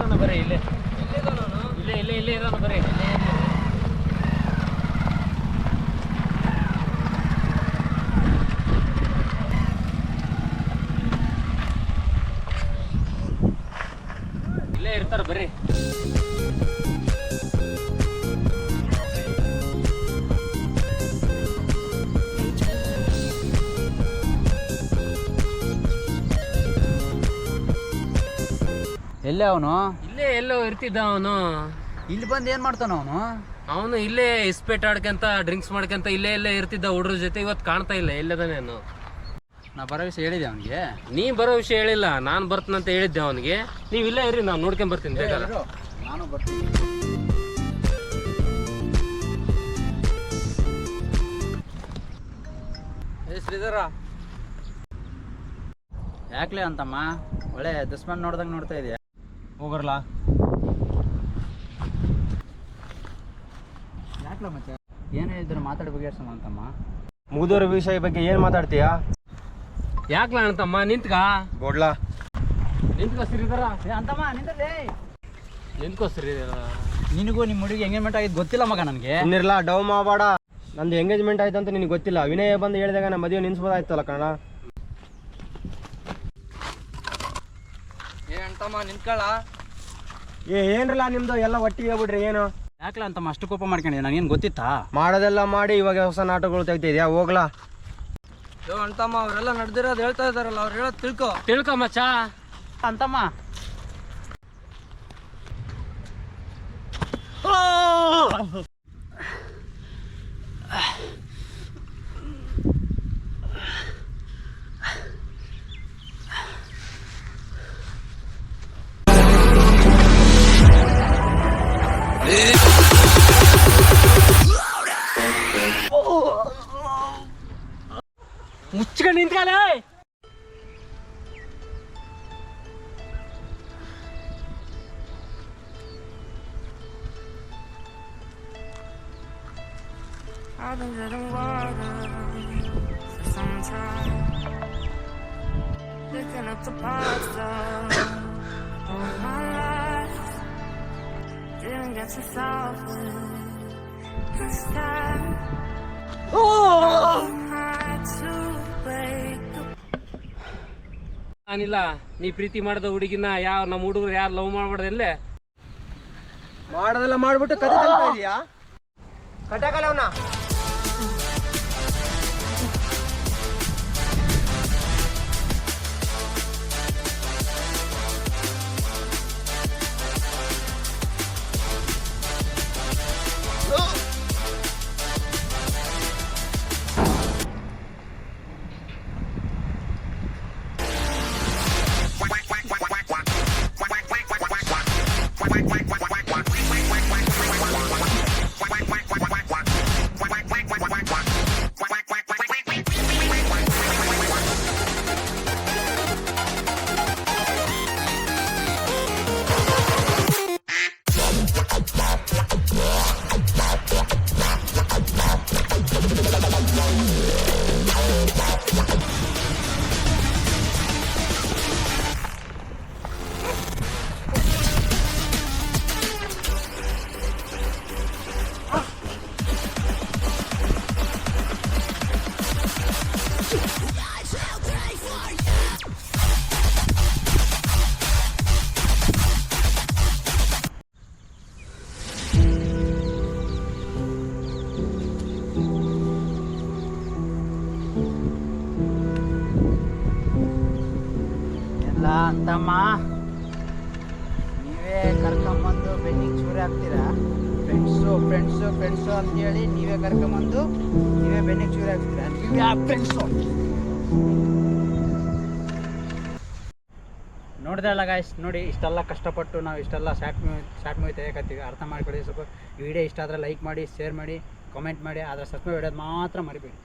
ಇದಾನ ಬರೀ ಇಲ್ಲೇ ಇಲ್ಲೇ ಇದಾನ ಬರೀ ಇಲ್ಲೇ ಇರ್ತಾರ ಬರ್ರಿ. ಎಲ್ಲೇ ಅವನು? ಇಲ್ಲೇ ಎಲ್ಲೋ ಇರ್ತಿದ್ದ ಅವನು. ಇಲ್ಲಿ ಬಂದು ಏನ್ ಮಾಡ್ತಾನ ಅವನು? ಅವನು ಇಲ್ಲೇ ಇಸ್ಪೇಟ್ ಆಡ್ಕಂತ ಡ್ರಿಂಕ್ಸ್ ಮಾಡ್ಕಂತ ಇಲ್ಲೇ ಇರ್ತಿದ್ದ ಹುಡ್ರ ಜೊತೆ. ಇವತ್ತು ಕಾಣ್ತಾ ಇಲ್ಲ, ಎಲ್ಲದಾನೇನು. ನಾ ಬರೋ ವಿಷಯ ಹೇಳಿದೆ ಅವನಿಗೆ. ನೀ ಬರೋ ವಿಷಯ ಹೇಳಿಲ್ಲ, ನಾನು ಬರ್ತೀನಂತ ಹೇಳಿದ್ದೆ ಅವನಿಗೆ. ನೀವು ಇಲ್ಲೇ ಇರ್ರಿ, ನಾನು ನೋಡ್ಕೊಂಡ್ ಬರ್ತೀನಿ ಬೇಕಾದ್ರೆ. ನಾನು ಬರ್ತೀನಿ. ಶ್ರೀಧರ, ಯಾಕ್ಲೆ ಅಂತಮ್ಮ ಒಳ್ಳೆ ದುಶ್ಮನ್ ನೋಡ್ದಂಗೆ ನೋಡ್ತಾ ಇದೆಯಾ? ಹೋಗರ್ಲ ಯಾಕ್ಲ ಮತ್ತೆ ಏನು ಹೇಳಿದ್ರು ಮಾತಾಡಿ ಬಗೆಹರಿಸೋಣ ಅಂತಮ್ಮ. ಮುಗಿದೋರ ವಿಷಯ ಬಗ್ಗೆ ಏನು ಮಾತಾಡ್ತೀಯಾ? ಯಾಕ್ಲ ಅಂತಮ್ಮ ನಿಂತ್ಕ ಬೋಡ್ಲಾ ನಿಂತ್ಕೋ ಶ್ರೀಧರ. ಅಂತಮ್ಮ ನಿಂತಲ್ಲೇ ನಿಂತ್ಕೋ ಶ್ರೀಧರ. ನಿನಗೂ ನಿಮ್ಮ ಹುಡುಗಿ ಎಂಗೇಜ್ಮೆಂಟ್ ಆಗಿದ್ದು ಗೊತ್ತಿಲ್ಲ ಮಗ ನನಗೆ. ಇನ್ನಿರ್ಲ ಡವ್ ಮಾಡಬೇಡ. ನಂದು ಎಂಗೇಜ್ಮೆಂಟ್ ಆಯ್ತು ಅಂತ ನಿನಗೆ ಗೊತ್ತಿಲ್ಲ. ವಿನಯ ಬಂದು ಹೇಳಿದಾಗ ನಮ್ಮ ಮದುವೆ ನಿನ್ಸ್ಬೋದಾಯ್ತಲ್ಲ ಕಣ. ಅಂತಮ್ಮ ನಿಂತ್ಕೊಳ್ಳ. ಏನ್ರಲ್ಲ ನಿಮ್ದು ಎಲ್ಲ ಒಟ್ಟಿಗೆ ಹೇಳ್ಬಿಡ್ರಿ. ಏನು ಯಾಕ್ಲ ಅಂತಮ್ಮ ಅಷ್ಟು ಕೋಪ ಮಾಡ್ಕೊಂಡಿದ್ದೆ? ನನಗೇನು ಗೊತ್ತಿತ್ತಾ? ಮಾಡೋದೆಲ್ಲ ಮಾಡಿ ಇವಾಗ ಹೊಸ ನಾಟಕಗಳು ತೆಗ್ತಿದ್ಯಾ? ಹೋಗ್ಲಾ ಅಂತಮ್ಮ ಅವರೆಲ್ಲ ನಡೆದಿರೋದು ಹೇಳ್ತಾ ಇದಾರಲ್ಲ, ಅವ್ರು ಹೇಳೋದು ತಿಳ್ಕೊ ಮಚ್ಚ. ಅಂತಮ್ಮ ಮುಚ್ಕೊಂಡು ನಿಂತ್ಕಲೇ. I've been treading water for some time, picking up the parts of my life. Didn't get to solve it this time. Had to break the ನಾನಿಲ್ಲ, ನೀ ಪ್ರೀತಿ ಮಾಡಿದ ಹುಡುಗಿನ ನಮ್ಮ ಹುಡುಗರು ಯಾರು ಲವ್ ಮಾಡ್ಬಾರ್ದಲ್ಲೇ. ಮಾಡೋದೆಲ್ಲ ಮಾಡ್ಬಿಟ್ಟು ಕತೆ ತಗ್ತಾ ಇದೀಯಾ? ಕಟ್ಟಾಕಲ್ಲ ಅವನ. ಅಂತಮ್ಮ ನೀವೇ ಕರ್ಕೊಂಬಂದು ಬೆನ್ನಿಗೆ ಚೂರಿ ಹಾಕ್ತೀರಾ? ಫ್ರೆಂಡ್ಸು ಅಂತೇಳಿ ನೀವೇ ಕರ್ಕೊಂಬಂದು ನೀವೇ ಬೆನ್ನಿಗೆ ಚೂರಿ ಹಾಕ್ತೀರಾ? ನೀವೇ ಫ್ರೆಂಡ್ಸು. ನೋಡಿದ್ರಲ್ಲ ಗಾಯ್ಸ್, ನೋಡಿ ಇಷ್ಟೆಲ್ಲ ಕಷ್ಟಪಟ್ಟು ನಾವು ಇಷ್ಟೆಲ್ಲ ಶಾರ್ಟ್ ಮೂವಿ ತೆಗೆಯಕತ್ತೀವಿ. ಅರ್ಥ ಮಾಡ್ಕೊಳ್ಳಿ ಸ್ವಲ್ಪ. ವಿಡಿಯೋ ಇಷ್ಟ ಆದರೆ ಲೈಕ್ ಮಾಡಿ, ಶೇರ್ ಮಾಡಿ, ಕಾಮೆಂಟ್ ಮಾಡಿ. ಆದರೆ ಸಬ್ಸ್ಕ್ರೈಬ್ ಮಾಡೋದು ಮಾತ್ರ ಮರಿಬೇಡಿ.